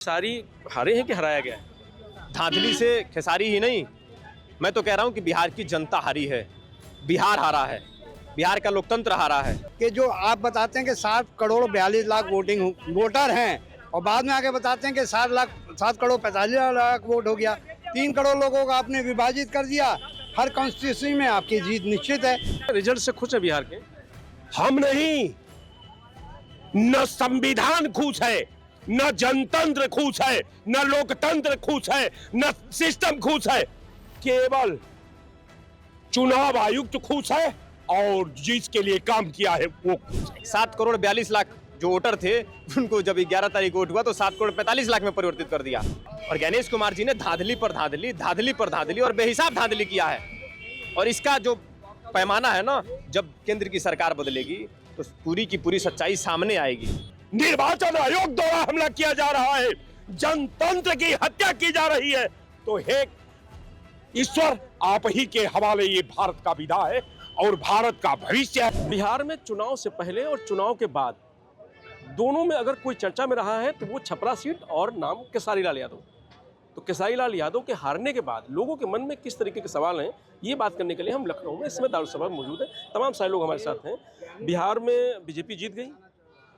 सारी हारे हैं कि हराया गया है? धांधली से खेसारी ही नहीं, मैं तो कह रहा हूं कि बिहार की जनता हारी है, बिहार हारा है, बिहार का लोकतंत्र हारा है। कि जो आप बताते हैं कि 7 करोड़ 42 लाख वोटर हैं और बाद में आके बताते हैं कि 7 करोड़ 45 लाख वोट हो गया। 3 करोड़ लोगों को आपने विभाजित कर दिया। हर कॉन्स्टिट्यूंसी में आपकी जीत निश्चित है। रिजल्ट से खुश है बिहार के? हम नहीं, न संविधान खुश है, न जनतंत्र खुश है, न लोकतंत्र खुश है, न सिस्टम खुश है। केवल चुनाव आयुक्त खुश है और जिसके लिए काम किया है वो खुश है। 7 करोड़ 42 लाख जो वोटर थे उनको जब 11 तारीख को वोट हुआ तो 7 करोड़ 45 लाख में परिवर्तित कर दिया। और गणेश कुमार जी ने धांधली पर धांधली, धांधली पर धांधली और बेहिसाब धांधली किया है। और इसका जो पैमाना है ना, जब केंद्र की सरकार बदलेगी तो पूरी की पूरी सच्चाई सामने आएगी। निर्वाचन आयोग द्वारा हमला किया जा रहा है, जनतंत्र की हत्या की जा रही है। तो हे ईश्वर, आप ही के हवाले ये भारत का विदा है और भारत का भविष्य है। बिहार में चुनाव से पहले और चुनाव के बाद दोनों में अगर कोई चर्चा में रहा है तो वो छपरा सीट और नाम केसारी लाल यादव। तो केसारी लाल यादव के हारने के बाद लोगों के मन में किस तरीके के सवाल हैं, ये बात करने के लिए हम लखनऊ में इसमें दारुसभा मौजूद है। तमाम सारे लोग हमारे साथ हैं। बिहार में बीजेपी जीत गई,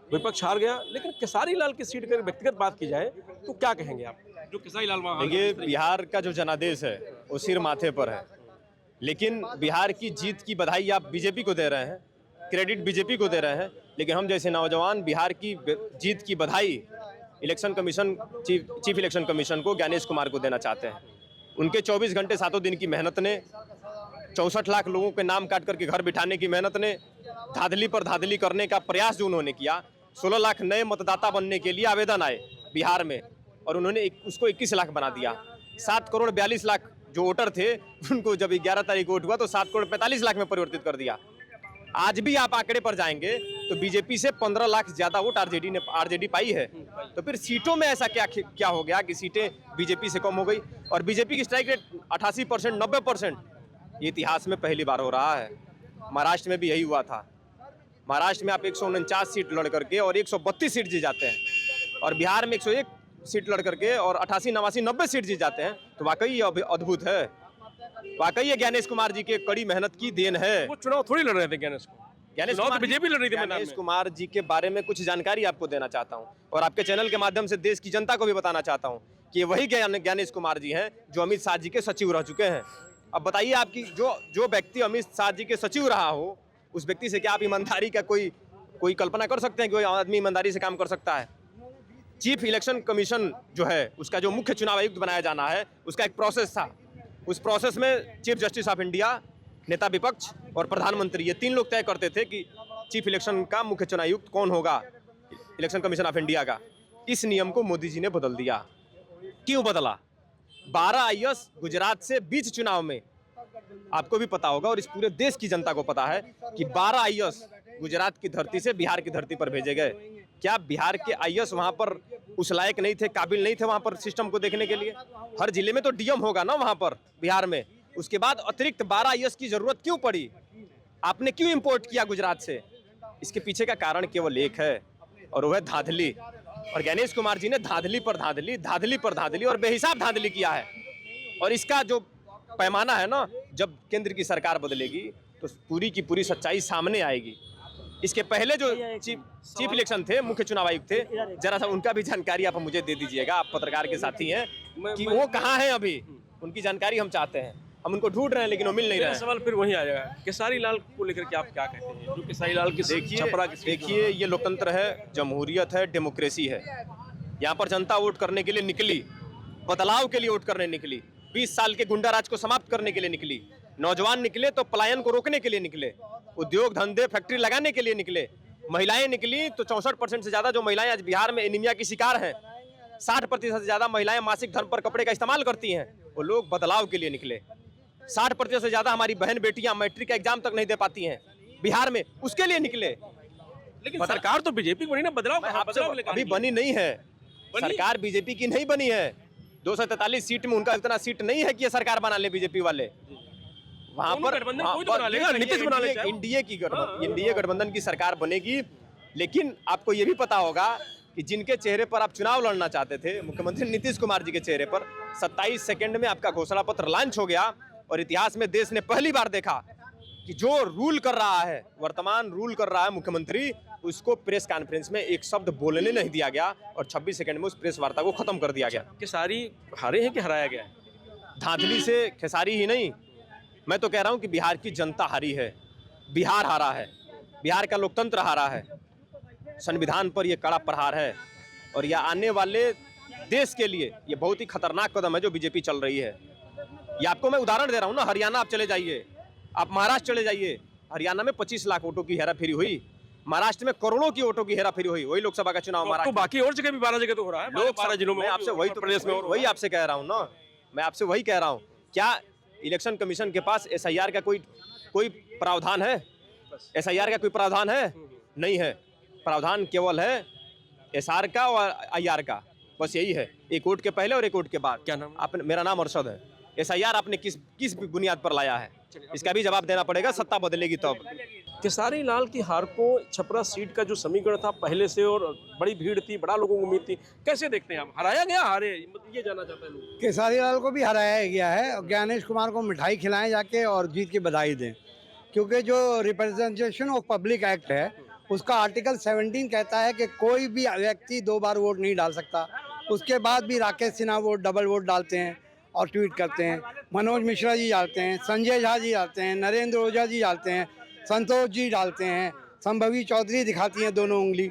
विपक्ष हार गया, लेकिन केसारी लाल की सीट पर व्यक्तिगत बात की जाए तो क्या कहेंगे आप? जो केसारी लाल वहाँ, देखिए, बिहार का जो जनादेश है वो सिर माथे पर है, लेकिन बिहार की जीत की बधाई आप बीजेपी को दे रहे हैं, क्रेडिट बीजेपी को दे रहे हैं। लेकिन हम जैसे नौजवान बिहार की जीत की बधाई election commission, chief election commission को, गणेश कुमार को देना चाहते हैं। उनके 24 घंटे 7 दिन की मेहनत ने, 64 लाख लोगों के नाम काट करके घर बिठाने की मेहनत ने, धांधली पर धांधली करने का प्रयास जो उन्होंने किया, 16 लाख नए मतदाता बनने के लिए आवेदन आए बिहार में और उन्होंने उसको 21 लाख बना दिया। 7 करोड़ 42 लाख जो वोटर थे उनको जब 11 तारीख को वोट हुआ तो 7 करोड़ 45 लाख में परिवर्तित कर दिया। आज भी आप आंकड़े पर जाएंगे तो बीजेपी से 15 लाख ज्यादा वोट आरजेडी पाई है। तो फिर सीटों में ऐसा क्या हो गया कि सीटें बीजेपी से कम हो गई? और बीजेपी की स्ट्राइक रेट 88%, 90%, ये इतिहास में पहली बार हो रहा है। महाराष्ट्र में भी यही हुआ था। महाराष्ट्र में आप 149 सीट लड़ करके और 132 सीट जीत जाते हैं, और बिहार में 101 सीट लड़ करके और 88, 89, 90 सीट जीत जाते हैं। तो वाकई ये अद्भुत है, वाकई ये गणेश कुमार जी के कड़ी मेहनत की देन है। वो चुनाव थोड़ी लड़ रहे थे गणेश कुमार, बीजेपी लड़ रही थी। गणेश कुमार जी के बारे में कुछ जानकारी आपको देना चाहता हूं और आपके चैनल के माध्यम से देश की जनता को भी बताना चाहता हूं कि ये वही गणेश कुमार जी हैं जो अमित शाह जी के सचिव रह चुके हैं। अब बताइए, आपकी जो व्यक्ति अमित शाह जी के सचिव रहा हो, उस व्यक्ति से क्या आप ईमानदारी का कोई कल्पना कर सकते हैं कि कोई आदमी ईमानदारी से काम कर सकता है? चीफ इलेक्शन कमीशन जो है, उसका जो मुख्य चुनाव आयुक्त बनाया जाना है, उसका एक प्रोसेस था। उस प्रोसेस में चीफ जस्टिस ऑफ इंडिया, नेता विपक्ष और प्रधानमंत्री, ये 3 लोग तय करते थे कि चीफ इलेक्शन का मुख्य चुनाव आयुक्त कौन होगा, इलेक्शन कमीशन ऑफ इंडिया का। इस नियम को मोदी जी ने बदल दिया। क्यों बदला? 12 आईएएस गुजरात से बीच चुनाव में, आपको भी पता होगा और इस पूरे देश की जनता को पता है कि 12 आईएएस गुजरात की धरती से बिहार की धरती पर भेजे गए। क्या बिहार के आईएएस वहां पर उस लायक नहीं थे, काबिल नहीं थे वहां पर सिस्टम को देखने के लिए? हर जिले में तो डीएम होगा ना वहां पर बिहार में। उसके बाद अतिरिक्त 12 आईएएस की जरूरत क्यों पड़ी? आपने क्यों इंपोर्ट किया गुजरात से? इसके पीछे का कारण केवल एक है और वो है धांधली। और गणेश कुमार जी ने धांधली पर धांधली, धांधली पर धांधली और बेहिसाब धांधली किया है। और इसका जो पैमाना है ना, जब केंद्र की सरकार बदलेगी तो पूरी की पूरी सच्चाई सामने आएगी। इसके पहले जो चीफ इलेक्शन थे, मुख्य चुनाव आयुक्त थे, जरा सा उनका भी जानकारी आप मुझे दे दीजिएगा। आप पत्रकार के साथी हैं कि वो कहाँ हैं अभी, उनकी जानकारी हम चाहते हैं। हम उनको ढूंढ रहे हैं लेकिन वो मिल नहीं रहे हैं। सवाल फिर वही आ जाएगा, केसारी लाल को लेकर के आप क्या कहते हैं? जो केसारी लाल की देखिए, ये लोकतंत्र है, जमहूरियत है, डेमोक्रेसी है। यहाँ पर जनता वोट करने के लिए निकली, बदलाव के लिए वोट करने निकली, 20 साल के गुंडा राज को समाप्त करने के लिए निकली। नौजवान निकले तो पलायन को रोकने के लिए निकले, उद्योग धंधे फैक्ट्री लगाने के लिए निकले। महिलाएं निकली तो 64% से ज्यादा जो महिलाएं आज बिहार में एनीमिया की शिकार हैं, 60% से ज्यादा महिलाएं मासिक धर्म पर कपड़े का इस्तेमाल करती हैं, वो लोग बदलाव के लिए निकले। 60% से ज्यादा हमारी बहन बेटियां मैट्रिक का एग्जाम तक नहीं दे पाती हैं बिहार में, उसके लिए निकले। लेकिन सरकार तो बीजेपी बनी ना, बदलाव अभी बनी नहीं है। सरकार बीजेपी की नहीं बनी है। 243 सीट में उनका इतना सीट नहीं है कि ये सरकार बना ले बीजेपी वाले। वहां पर नीतीश बना लेगा। एनडीए गठबंधन की सरकार बनेगी। लेकिन आपको ये भी पता होगा कि जिनके चेहरे पर आप चुनाव लड़ना चाहते थे, मुख्यमंत्री नीतीश कुमार जी के चेहरे पर 27 सेकंड में आपका घोषणा पत्र लॉन्च हो गया और इतिहास में देश ने पहली बार देखा कि जो रूल कर रहा है, वर्तमान रूल कर रहा है मुख्यमंत्री, उसको प्रेस कॉन्फ्रेंस में एक शब्द बोलने नहीं दिया गया और 26 सेकंड में उस प्रेस वार्ता को खत्म कर दिया गया। खेसारी हारे हैं कि हराया गया है? धांधली से खेसारी ही नहीं, मैं तो कह रहा हूं कि बिहार की जनता हारी है, बिहार हारा है, बिहार का लोकतंत्र हारा है, संविधान पर यह कड़ा प्रहार है और यह आने वाले देश के लिए ये बहुत ही खतरनाक कदम है जो बीजेपी चल रही है। ये आपको मैं उदाहरण दे रहा हूं ना, हरियाणा आप चले जाइए, आप महाराष्ट्र चले जाइए, हरियाणा में 25 लाख वोटों की हेराफेरी हुई, महाराष्ट्र में करोड़ों की वोटों की हेराफेरी हुई, वही लोकसभा का चुनाव तो महाराष्ट्र। बाकी और जगह भी 12 जगह तो हो रहा है, लोग सारे जिलों में, मैं आपसे वही तो प्रदेश में वही आपसे कह रहा हूँ ना, मैं आपसे वही कह रहा हूँ। क्या इलेक्शन कमीशन के पास SIR का कोई प्रावधान है? SIR का कोई प्रावधान है? नहीं है। प्रावधान केवल है SR का और IR का, बस यही है, एक वोट के पहले और एक वोट के बाद। क्या नाम? आपने, मेरा नाम अरशद है। SIR आपने किस बुनियाद पर लाया है, इसका भी जवाब देना पड़ेगा, सत्ता बदलेगी तब। खेसारी लाल की हार को छपरा सीट का जो समीकरण था पहले से और बड़ी भीड़ थी, बड़ा लोगों को उम्मीद थी, कैसे देखते हैं आप? हराया गया, हारे, ये जानना चाहते हैं लोग। केसारी लाल को भी हराया गया है और ज्ञानेश कुमार को मिठाई खिलाएं जाके और जीत की बधाई दें, क्योंकि जो रिप्रेजेंटेशन ऑफ पब्लिक एक्ट है उसका आर्टिकल 17 कहता है कि कोई भी व्यक्ति 2 बार वोट नहीं डाल सकता। उसके बाद भी राकेश सिन्हा डबल वोट डालते हैं और ट्वीट करते हैं, मनोज मिश्रा जी डालते हैं, संजय झा जी डालते हैं, नरेंद्र ओझा जी डालते हैं, संतोष जी डालते हैं, संभवी चौधरी दिखाती हैं दोनों उंगली।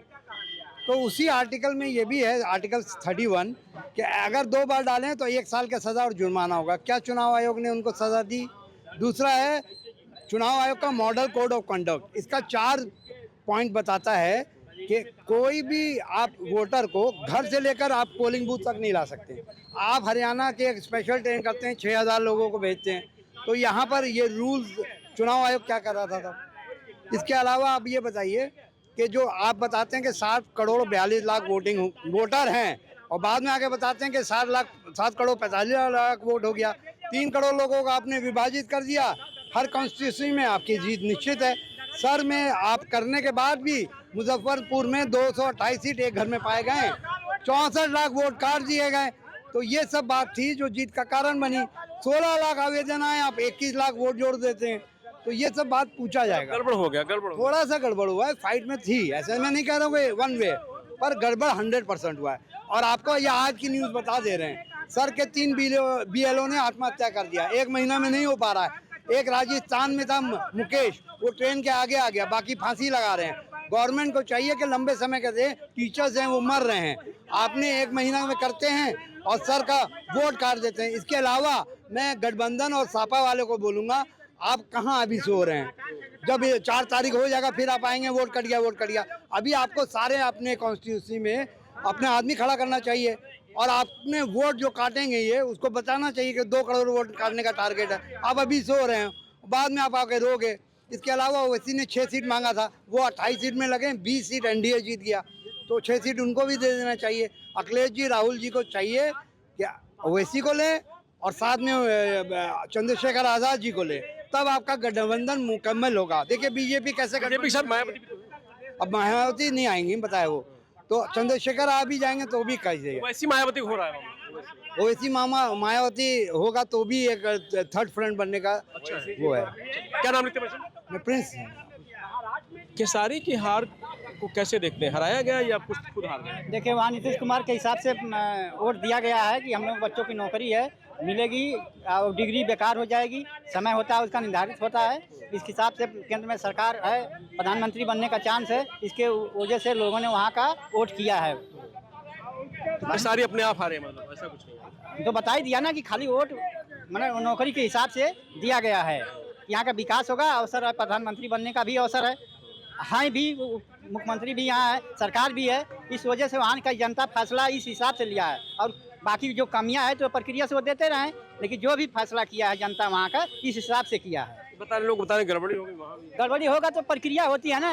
तो उसी आर्टिकल में ये भी है, आर्टिकल 31, कि अगर 2 बार डालें तो 1 साल का सज़ा और जुर्माना होगा। क्या चुनाव आयोग ने उनको सज़ा दी? दूसरा है चुनाव आयोग का मॉडल कोड ऑफ कंडक्ट, इसका 4 पॉइंट बताता है कि कोई भी आप वोटर को घर से लेकर आप पोलिंग बूथ तक नहीं ला सकते। आप हरियाणा के एक स्पेशल ट्रेन करते हैं, 6000 लोगों को भेजते हैं, तो यहाँ पर ये रूल्स चुनाव आयोग क्या कर रहा था तब? इसके अलावा आप ये बताइए कि जो आप बताते हैं कि 7 करोड़ 42 लाख वोटर हैं और बाद में आके बताते हैं कि 7 करोड़ 45 लाख वोट हो गया, 3 करोड़ लोगों को आपने विभाजित कर दिया। हर कॉन्स्टिट्यूंसी में आपकी जीत निश्चित है। सर में आप करने के बाद भी मुजफ्फरपुर में 228 सीट एक घर में पाए गए, 64 लाख वोट काट दिए गए। तो ये सब बात थी जो जीत का कारण बनी। 16 लाख आवेदन आए, आप 21 लाख वोट जोड़ देते हैं, तो ये सब बात पूछा जाएगा। गड़बड़ हो गया, थोड़ा सा गड़बड़ हुआ है, फाइट में थी, ऐसे मैं नहीं कह रहा हूँ वन वे, पर गड़बड़ 100% हुआ है। और आपको ये आज की न्यूज़ बता दे रहे हैं, सर के 3 BLO ने आत्महत्या कर दिया, 1 महीना में नहीं हो पा रहा है। एक राजस्थान में था मुकेश, वो ट्रेन के आगे आ गया, बाकी फांसी लगा रहे हैं। गवर्नमेंट को चाहिए कि लंबे समय के दे, टीचर्स हैं वो मर रहे हैं, आपने 1 महीना में करते हैं और सर का वोट काट देते हैं। इसके अलावा मैं गठबंधन और सापा वाले को बोलूँगा, आप कहाँ अभी सो रहे हैं? जब 4 तारीख हो जाएगा फिर आप आएंगे वोट कट गया। अभी आपको सारे अपने कॉन्स्टिट्यूंसी में अपने आदमी खड़ा करना चाहिए और आपने वोट जो काटेंगे ये उसको बताना चाहिए कि 2 करोड़ वोट काटने का टारगेट है। आप अभी सो रहे हैं, बाद में आप आके रोगे। इसके अलावा ओवैसी ने 6 सीट मांगा था, वो 28 सीट में लगे, 20 सीट NDA जीत गया, तो 6 सीट उनको भी दे देना चाहिए। अखिलेश जी राहुल जी को चाहिए कि ओवैसी को लें और साथ में चंद्रशेखर आज़ाद जी को लें, तब आपका गठबंधन मुकम्मल होगा। देखिए बीजेपी कैसे, अब मायावती नहीं आएंगी बताया वो, तो चंद्रशेखर आ भी जाएंगे तो भी कैसे, वैसी मायावती हो रहा है, ओवैसी मायावती होगा तो भी एक 3rd फ्रंट बनने का वो है। क्या नाम लिखते हैं? मैं प्रिंस। खेसारी की हार को कैसे देखते हैं? हराया गया या कुछ खुद हार गए? देखिए वहाँ नीतीश कुमार के हिसाब से वोट दिया गया है कि हम लोग बच्चों की नौकरी है मिलेगी और डिग्री बेकार हो जाएगी, समय होता है उसका निर्धारित होता है। इस हिसाब से केंद्र में सरकार है, प्रधानमंत्री बनने का चांस है, इसके वजह से लोगों ने वहाँ का वोट किया है। खेसारी अपने आप हारे, मतलब ऐसा कुछ नहीं? तो बता ही दिया ना कि खाली वोट मतलब नौकरी के हिसाब से दिया गया है। यहाँ का विकास होगा, अवसर है, प्रधानमंत्री बनने का भी अवसर है, हाँ भी मुख्यमंत्री भी यहाँ है, सरकार भी है, इस वजह से वहाँ का जनता फैसला इस हिसाब से लिया है। और बाकी जो कमियां है तो प्रक्रिया से वो देते रहें, लेकिन जो भी फैसला किया है जनता वहाँ का इस हिसाब से किया है। लोग बता रहे गड़बड़ी होगी, वहाँ गड़बड़ी होगा तो प्रक्रिया होती है ना।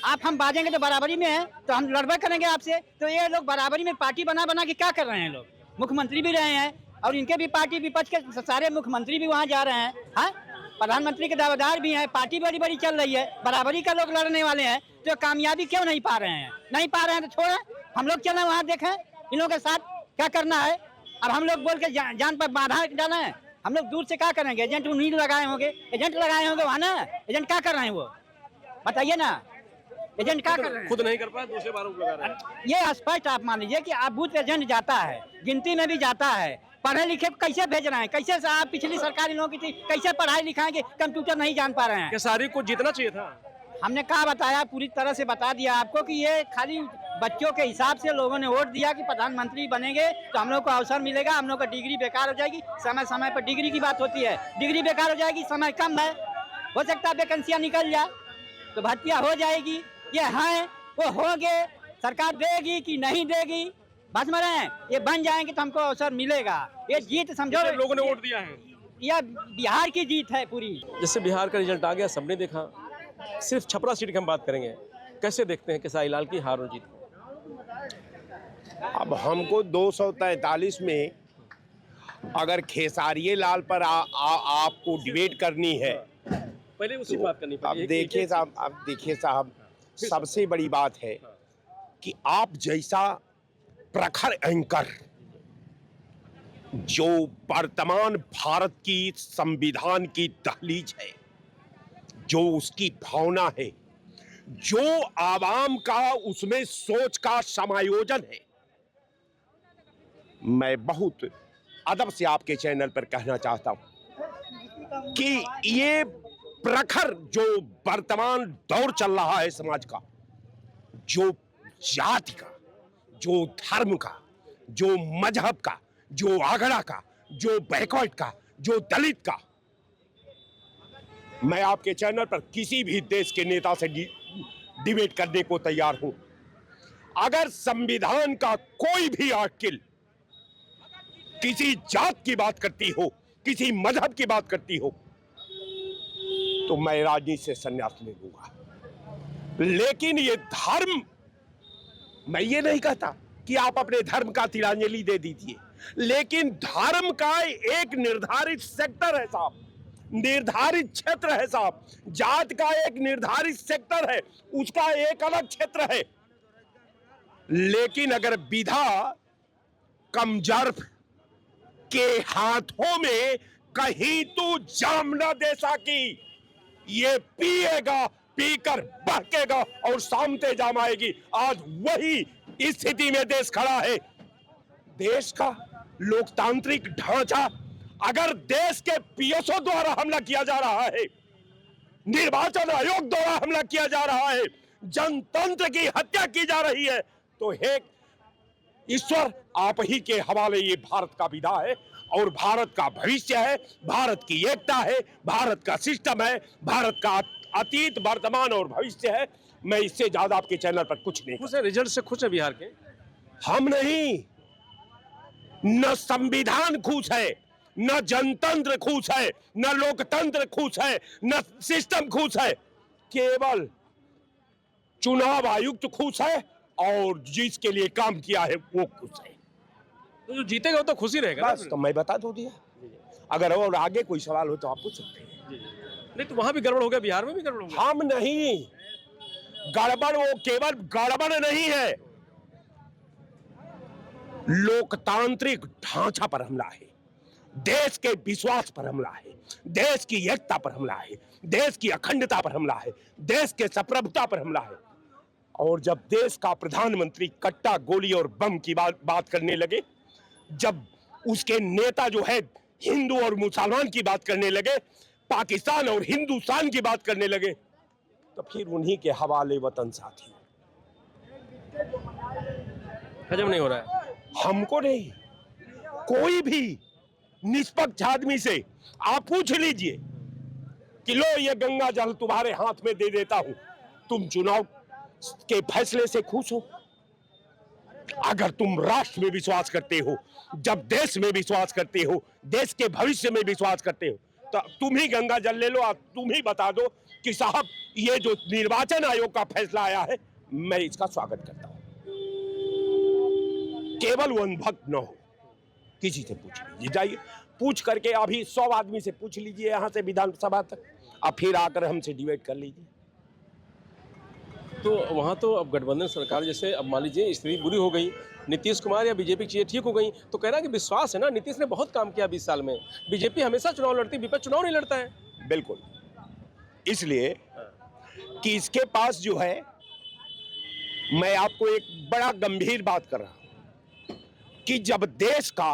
आप हम बाजेंगे तो बराबरी में है तो हम लड़बे करेंगे आपसे, तो ये लोग बराबरी में पार्टी बना के क्या कर रहे हैं? लोग मुख्यमंत्री भी रहे हैं और इनके भी पार्टी विपक्ष के सारे मुख्यमंत्री भी वहाँ जा रहे हैं, हाँ प्रधानमंत्री के दावेदार भी हैं, पार्टी बड़ी बड़ी चल रही है, बराबरी का लोग लड़ने वाले हैं, तो कामयाबी क्यों नहीं पा रहे हैं? नहीं पा रहे हैं तो छोड़ें, हम लोग चले वहाँ देखें इन लोगों के साथ क्या करना है। अब हम लोग बोल के जान पर बाधा डाले हैं, हम लोग दूर से क्या करेंगे। एजेंट उन्हीं लगाए होंगे, एजेंट लगाए होंगे वहाँ ना। एजेंट क्या कर रहे हैं वो बताइए ना, एजेंट क्या कर रहे हैं। खुद नहीं कर पाए, दूसरे बारों को लगा रहे हैं। ये स्पष्ट आप मान लीजिए कि आप बूथ एजेंट जाता है, गिनती में भी जाता है, पढ़े लिखे कैसे भेज रहे हैं, कैसे आप पिछली सरकारी लोगों की थी कैसे पढ़ाई लिखाएंगे, कंप्यूटर नहीं जान पा रहे हैं। केसारी को जीतना चाहिए था। हमने कहा बताया, पूरी तरह से बता दिया आपको कि ये खाली बच्चों के हिसाब से लोगों ने वोट दिया कि प्रधानमंत्री बनेंगे तो हम लोग को अवसर मिलेगा, हम लोग का डिग्री बेकार हो जाएगी। समय समय पर डिग्री की बात होती है, डिग्री बेकार हो जाएगी, समय कम है, हो सकता है वैकेंसियाँ निकल जाए तो भर्तियाँ हो जाएगी। ये हैं वो होंगे, सरकार देगी कि नहीं देगी बस में रहे, ये बन जाएंगे तो हमको अवसर मिलेगा। ये जीत समझो लोगों ने वोट दिया है, यह बिहार की जीत है पूरी। जैसे बिहार का रिजल्ट आ गया, सबने देखा। सिर्फ छपरा सीट की हम बात करेंगे, कैसे देखते हैं केसारी लाल की हार और जीत को? अब हमको 243 में अगर खेसारी लाल पर आपको डिबेट करनी है, पहले उसी बात करनी अब पड़ेगी। देखिए साहब, सबसे बड़ी बात है कि आप जैसा प्रखर एंकर जो वर्तमान भारत की संविधान की दहलीज है, जो उसकी भावना है, जो आवाम का उसमें सोच का समायोजन है, मैं बहुत अदब से आपके चैनल पर कहना चाहता हूं कि ये प्रखर जो वर्तमान दौर चल रहा है समाज का, जो जाति का, जो धर्म का, जो मजहब का, जो आगरा का, जो बैकवर्ड का, जो दलित का, मैं आपके चैनल पर किसी भी देश के नेता से डिबेट करने को तैयार हूं। अगर संविधान का कोई भी आर्टिकल किसी जात की बात करती हो, किसी मजहब की बात करती हो, तो मैं राजनीति से संन्यास ले लूंगा। लेकिन ये धर्म, मैं ये नहीं कहता कि आप अपने धर्म का तिलांजलि दे दीजिए, लेकिन धर्म का एक निर्धारित सेक्टर है साहब, निर्धारित क्षेत्र है साहब। जात का एक निर्धारित सेक्टर है, उसका एक अलग क्षेत्र है। लेकिन अगर विधा कमजोर के हाथों में कहीं तो जाम न दे सकी, ये पिएगा, पीकर बहकेगा और सामते जाम आएगी। आज वही स्थिति में देश खड़ा है। देश का लोकतांत्रिक ढांचा, अगर देश के पीएसओ द्वारा हमला किया जा रहा है, निर्वाचन आयोग द्वारा हमला किया जा रहा है, जनतंत्र की हत्या की जा रही है, तो हे ईश्वर, आप ही के हवाले ये भारत का विधा है और भारत का भविष्य है, भारत की एकता है, भारत का सिस्टम है, भारत का अतीत, वर्तमान और भविष्य है। मैं इससे ज्यादा आपके चैनल पर कुछ नहीं। खुश है, रिजल्ट से खुश है बिहार के? हम नहीं, न संविधान खुश है, न जनतंत्र खुश है, न लोकतंत्र खुश है, न सिस्टम खुश है। केवल चुनाव आयुक्त खुश है और जिसके लिए काम किया है वो खुश है। तो जो जीतेगा वो तो खुशी रहेगा बस, तो मैं बता दो दिया। अगर और आगे कोई सवाल हो तो आप पूछ सकते हैं। नहीं तो वहां भी गड़बड़ हो गया, बिहार में भी गड़बड़ हो गया। हम नहीं, गड़बड़ वो केवल गड़बड़ नहीं है, लोकतांत्रिक ढांचा पर हमला है, देश के विश्वास पर हमला है, देश की एकता पर हमला है, देश की अखंडता पर हमला है, देश के संप्रभुता पर हमला है। और जब देश का प्रधानमंत्री कट्टा, गोली और बम की बात करने लगे, जब उसके नेता जो है हिंदू और मुसलमान की बात करने लगे, पाकिस्तान और हिंदुस्तान की बात करने लगे, तो फिर उन्हीं के हवाले वतन साथी। हजम नहीं हो रहा है हमको नहीं, कोई भी निष्पक्ष आदमी से आप पूछ लीजिए कि लो ये गंगा जल तुम्हारे हाथ में दे देता हूं, तुम चुनाव के फैसले से खुश हो? अगर तुम राष्ट्र में विश्वास करते हो, जब देश में विश्वास करते हो, देश के भविष्य में विश्वास करते हो, तो तुम ही गंगा जल ले लो और तुम ही बता दो कि साहब ये जो निर्वाचन आयोग का फैसला आया है, मैं इसका स्वागत करता हूं। केवल वो अनुभक्त न हो, किसी से पूछ लीजिए, जाइए पूछ करके अभी 100 आदमी से पूछ लीजिए यहां से विधानसभा तक, अब फिर आकर हमसे डिबेट कर लीजिए। तो वहाँ तो अब गठबंधन सरकार जैसे अब मान लीजिए स्थिति बुरी हो गई, नीतीश कुमार या बीजेपी की चीज़ें ठीक हो गई, तो कह रहा है कि विश्वास है ना, नीतीश ने बहुत काम किया 20 साल में। बीजेपी हमेशा चुनाव लड़ती, विपक्ष चुनाव नहीं लड़ता है। बिल्कुल, इसलिए कि इसके पास जो है, मैं आपको एक बड़ा गंभीर बात कर रहा हूं कि जब देश का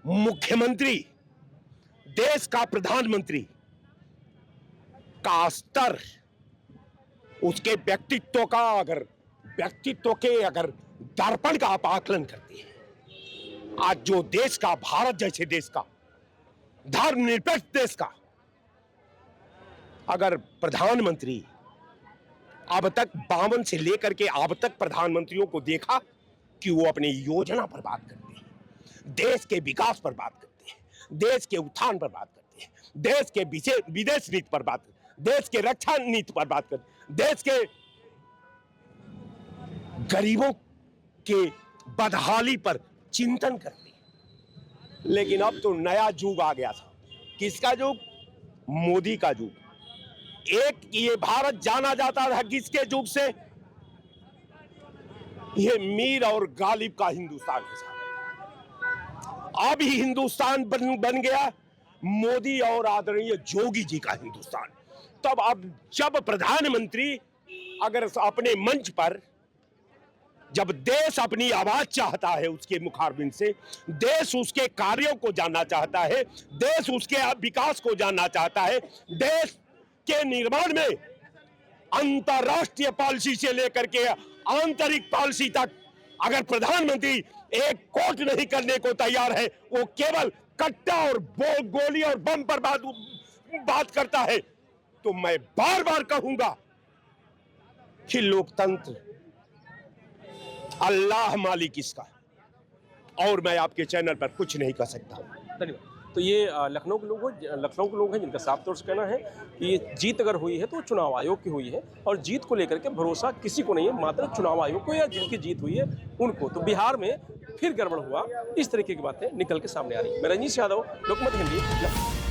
मुख्यमंत्री, देश का प्रधानमंत्री का स्तर, उसके व्यक्तित्व के अगर दर्पण का आप आकलन करते हैं, आज जो देश का, भारत जैसे देश का, धर्मनिरपेक्ष देश का अगर प्रधानमंत्री अब तक 52 से लेकर के अब तक प्रधानमंत्रियों को देखा कि वो अपनी योजना पर बात करते हैं, देश के विकास पर बात करते हैं, देश के उत्थान पर बात करते हैं, देश के विदेश नीति पर बात करते हैं, देश के रक्षा नीति पर बात करते हैं, देश के गरीबों के बदहाली पर चिंतन करते हैं। लेकिन अब तो नया युग आ गया था। किसका युग? मोदी का युग। एक ये भारत जाना जाता था किसके युग से? ये मीर और गालिब का हिंदुस्तान के साथ। अब ही हिंदुस्तान बन गया मोदी और आदरणीय योगी जी का हिंदुस्तान। तब अब जब प्रधानमंत्री अगर अपने मंच पर, जब देश अपनी आवाज चाहता है उसके मुखारबिन से, देश उसके कार्यों को जानना चाहता है, देश उसके विकास को जानना चाहता है, देश के निर्माण में अंतरराष्ट्रीय पॉलिसी से लेकर के आंतरिक पॉलिसी तक अगर प्रधानमंत्री एक कोट नहीं करने को तैयार है, वो केवल कट्टा और गोली और बम पर बात करता है, तो मैं बार बार कहूंगा कि लोकतंत्र अल्लाह मालिक इसका, और मैं आपके चैनल पर कुछ नहीं कर सकता। धन्यवाद। तो ये लखनऊ के लोग हैं जिनका साफ तौर से कहना है कि ये जीत अगर हुई है तो चुनाव आयोग की हुई है, और जीत को लेकर के भरोसा किसी को नहीं है, मात्र चुनाव आयोग को या जिनकी जीत हुई है उनको। तो बिहार में फिर गड़बड़ हुआ, इस तरीके की बातें निकल के सामने आ रही है। मैं रजनीश यादव, लोकमत हिंदी।